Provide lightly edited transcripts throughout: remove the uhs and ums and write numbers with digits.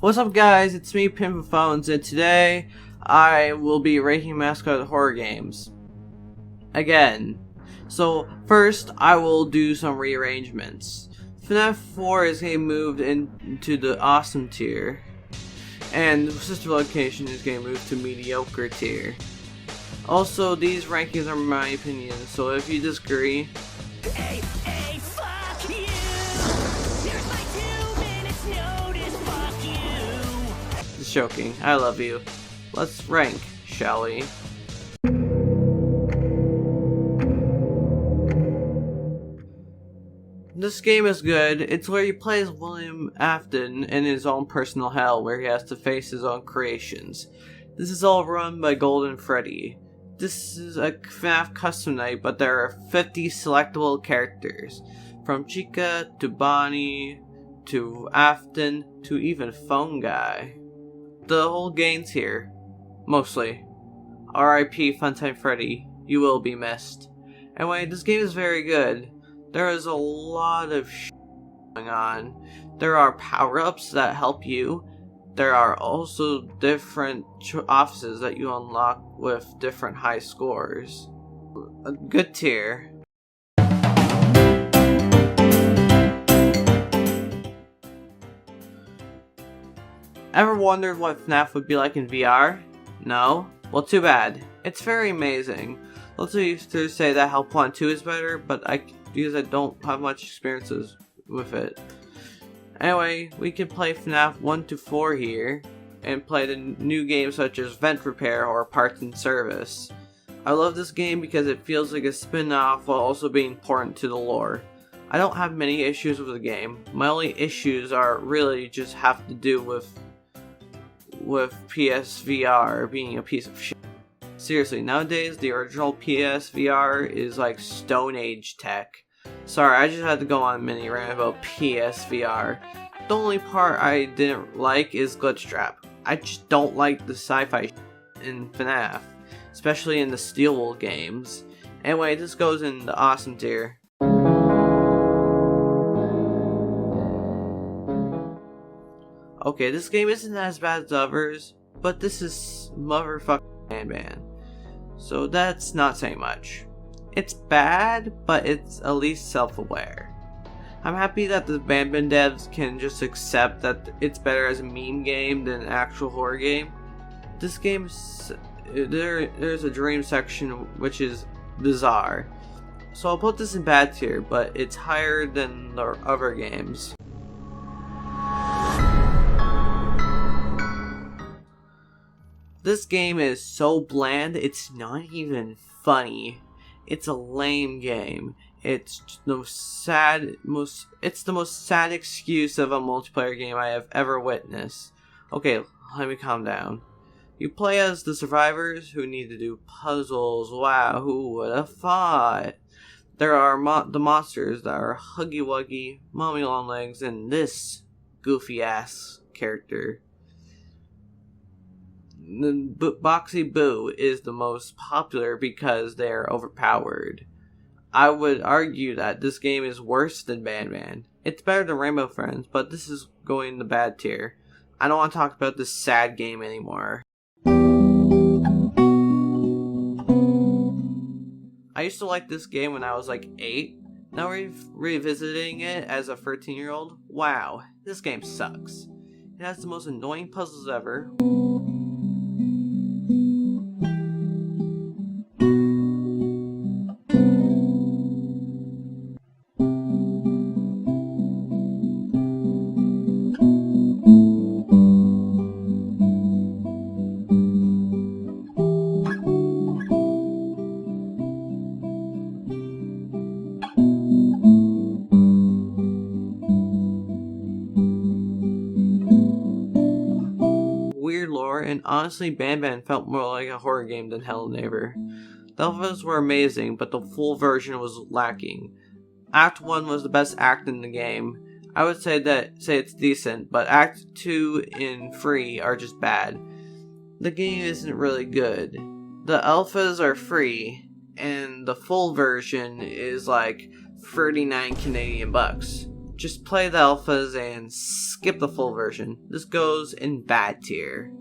What's up guys, it's me Pimpin' Phones, and today I will be ranking Mascot horror games. Again. So first I will do some rearrangements. FNAF 4 is getting moved into the awesome tier. And Sister Location is getting moved to mediocre tier. Also, these rankings are my opinion, so if you disagree, Hey, fuck you! Here's my 2 minutes notice, fuck you! just joking, I love you. Let's rank, shall we? This game is good. It's where you play as William Afton in his own personal hell, where he has to face his own creations. This is all run by Golden Freddy. This is a FNAF custom night, but there are 50 selectable characters. From Chica, to Bonnie, to Afton, to even Phone Guy. The whole gang's here. Mostly. R.I.P. Funtime Freddy. You will be missed. Anyway, this game is very good. There is a lot of going on. There are power-ups that help you. There are also different offices that you unlock with different high scores. A good tier. Ever wondered what FNAF would be like in VR? No? Well, too bad. It's very amazing. Lots of users say that Help Wanted 2 is better, but because I don't have much experiences with it. Anyway, we can play FNAF 1 to 4 here, and play the new games such as Vent Repair or Parts and Service. I love this game because it feels like a spin-off while also being important to the lore. I don't have many issues with the game. My only issues are really just have to do with PSVR being a piece of shit. Seriously, nowadays the original PSVR is like Stone Age tech. Sorry, I just had to go on a mini rant about PSVR. The only part I didn't like is Glitch Trap. I just don't like the sci-fi in FNAF, especially in the Steelwool games. Anyway, this goes in the awesome tier. Okay, this game isn't as bad as others, but this is motherfucking Ban. So that's not saying much. It's bad, but it's at least self-aware. I'm happy that the Ban devs can just accept that it's better as a meme game than an actual horror game. This game, there's a dream section which is bizarre. So I'll put this in bad tier, but it's higher than the other games. This game is so bland, it's not even funny. It's a lame game. It's the most sad excuse of a multiplayer game I have ever witnessed. Okay, let me calm down. You play as the survivors who need to do puzzles. Wow, who would have thought? There are the monsters that are Huggy Wuggy, Mommy Longlegs, and this goofy ass character. Boxy Boo is the most popular because they are overpowered. I would argue that this game is worse than Ban. It's better than Rainbow Friends, but this is going in the bad tier. I don't want to talk about this sad game anymore. I used to like this game when I was like 8. Now revisiting it as a 13-year-old, wow, this game sucks. It has the most annoying puzzles ever. Weird lore, and honestly Ban felt more like a horror game than Hello Neighbor. The alphas were amazing, but the full version was lacking. Act 1 was the best act in the game. I would say it's decent, but Act 2 and 3 are just bad. The game isn't really good. The alphas are free, and the full version is like 39 Canadian bucks. just play the alphas and skip the full version. This goes in bad tier.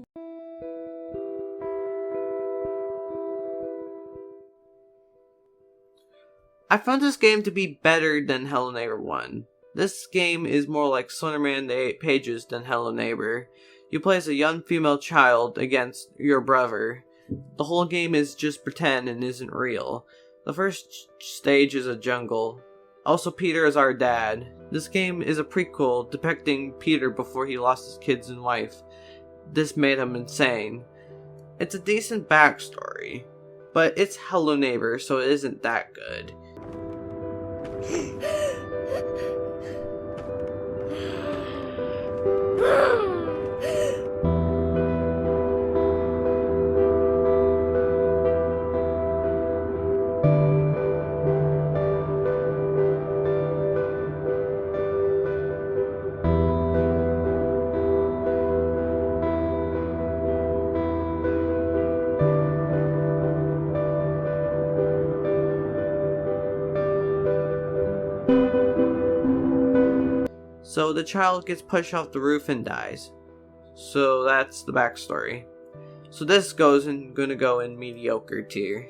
I found this game to be better than Hello Neighbor 1. This game is more like Slenderman the 8 Pages than Hello Neighbor. You play as a young female child against your brother. The whole game is just pretend and isn't real. The first stage is a jungle. Also, Peter is our dad. This game is a prequel depicting Peter before he lost his kids and wife. This made him insane. It's a decent backstory, but it's Hello Neighbor, so it isn't that good. So the child gets pushed off the roof and dies. So that's the backstory. So this gonna go in mediocre tier.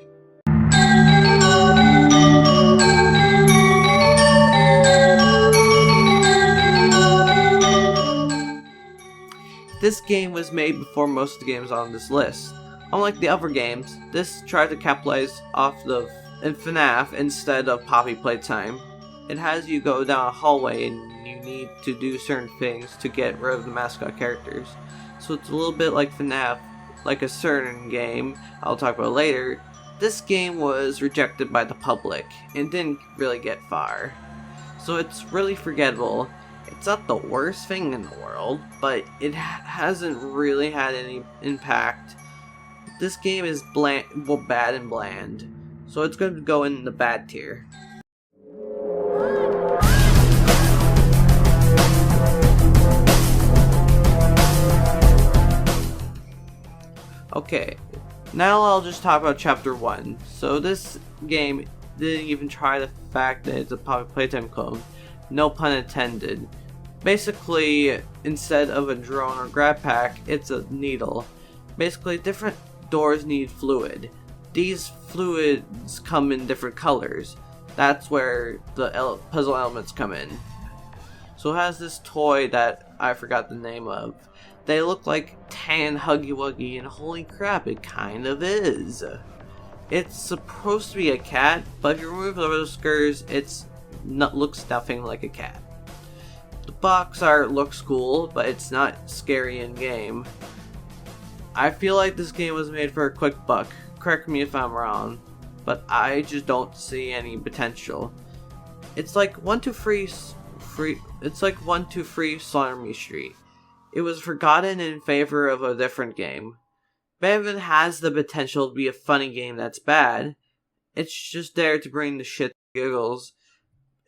This game was made before most of the games on this list. Unlike the other games, this tried to capitalize off the FNAF instead of Poppy Playtime. It has you go down a hallway and you need to do certain things to get rid of the mascot characters. So it's a little bit like FNAF, like a certain game I'll talk about later. This game was rejected by the public and didn't really get far. So it's really forgettable. It's not the worst thing in the world, but it hasn't really had any impact. This game is bad and bland. So it's going to go in the bad tier. Okay, now I'll just talk about Chapter 1. So this game didn't even try the fact that it's a Poppy Playtime clone. No pun intended. Basically, instead of a drone or grab pack, it's a needle. Basically, different doors need fluid. These fluids come in different colors. That's where the puzzle elements come in. So it has this toy that I forgot the name of. They look like tan Huggy Wuggy, and holy crap, it kind of is. It's supposed to be a cat, but if you remove those skirts, looks nothing like a cat. The box art looks cool, but it's not scary in game. I feel like this game was made for a quick buck. Correct me if I'm wrong, but I just don't see any potential. It's like 123 Slaughter Street. It was forgotten in favor of a different game. Batman has the potential to be a funny game that's bad. It's just there to bring the shit giggles.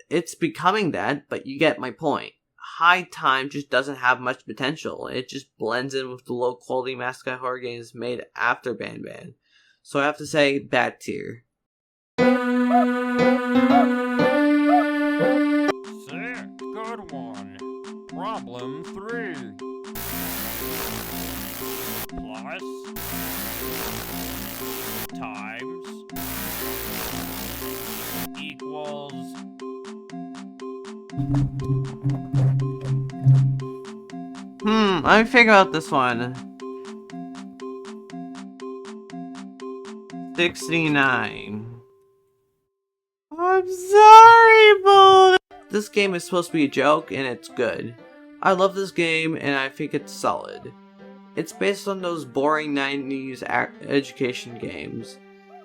It's becoming that, but you get my point. High Time just doesn't have much potential. It just blends in with the low quality mascot horror games made after Ban Ban. So I have to say, bad tier. Sick, good one. Problem 3. Plus times equals Let me figure out this one. 69. I'm sorry, Bull. This game is supposed to be a joke, and it's good. I love this game, and I think it's solid. It's based on those boring 90s education games.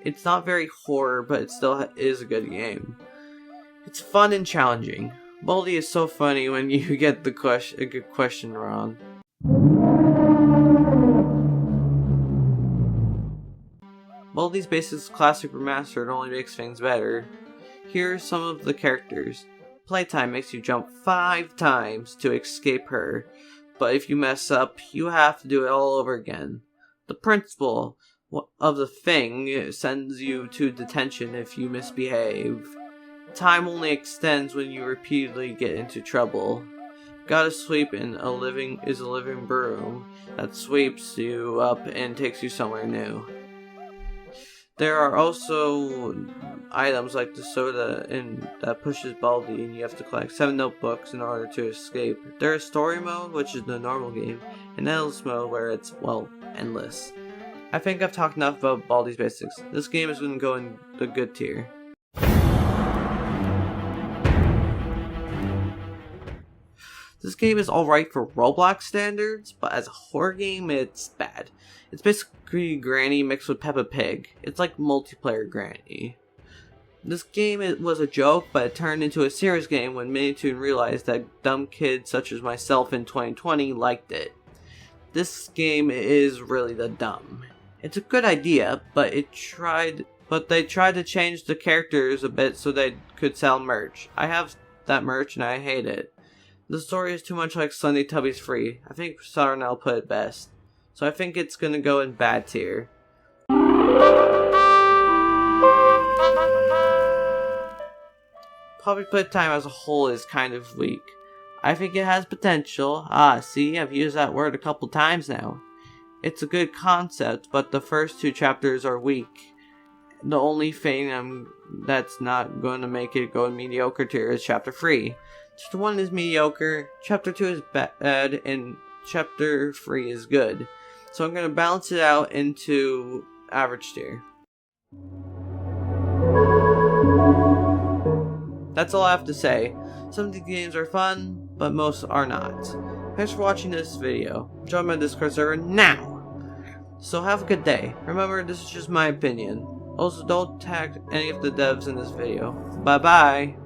It's not very horror, but it still is a good game. It's fun and challenging. Baldi is so funny when you get a good question wrong. Baldi's Basics Classic Remastered only makes things better. Here are some of the characters. Playtime makes you jump 5 times to escape her, but if you mess up, you have to do it all over again. The principal of the thing sends you to detention if you misbehave. Time only extends when you repeatedly get into trouble. Gotta sweep in a living broom that sweeps you up and takes you somewhere new. There are also items like the soda that pushes Baldi, and you have to collect 7 notebooks in order to escape. There is story mode, which is the normal game, and endless mode where it's, well, endless. I think I've talked enough about Baldi's basics. This game is going to go in the good tier. This game is alright for Roblox standards, but as a horror game, it's bad. It's basically Granny mixed with Peppa Pig. It's like multiplayer Granny. This game was a joke, but it turned into a serious game when Minitoon realized that dumb kids such as myself in 2020 liked it. This game is really the dumb. It's a good idea, but they tried to change the characters a bit so they could sell merch. I have that merch and I hate it. The story is too much like Sunday Tubby's Free. I think Sarnell put it best. So I think it's gonna go in bad tier. Public playtime as a whole is kind of weak. I think it has potential. See, I've used that word a couple times now. It's a good concept, but the first 2 chapters are weak. The only thing that's not going to make it go in mediocre tier is chapter 3. Chapter 1 is mediocre, chapter 2 is bad, and chapter 3 is good. So I'm going to balance it out into average tier. That's all I have to say. Some of the games are fun, but most are not. Thanks for watching this video. Join my Discord server now! So have a good day. Remember, this is just my opinion. Also, don't tag any of the devs in this video. Bye bye!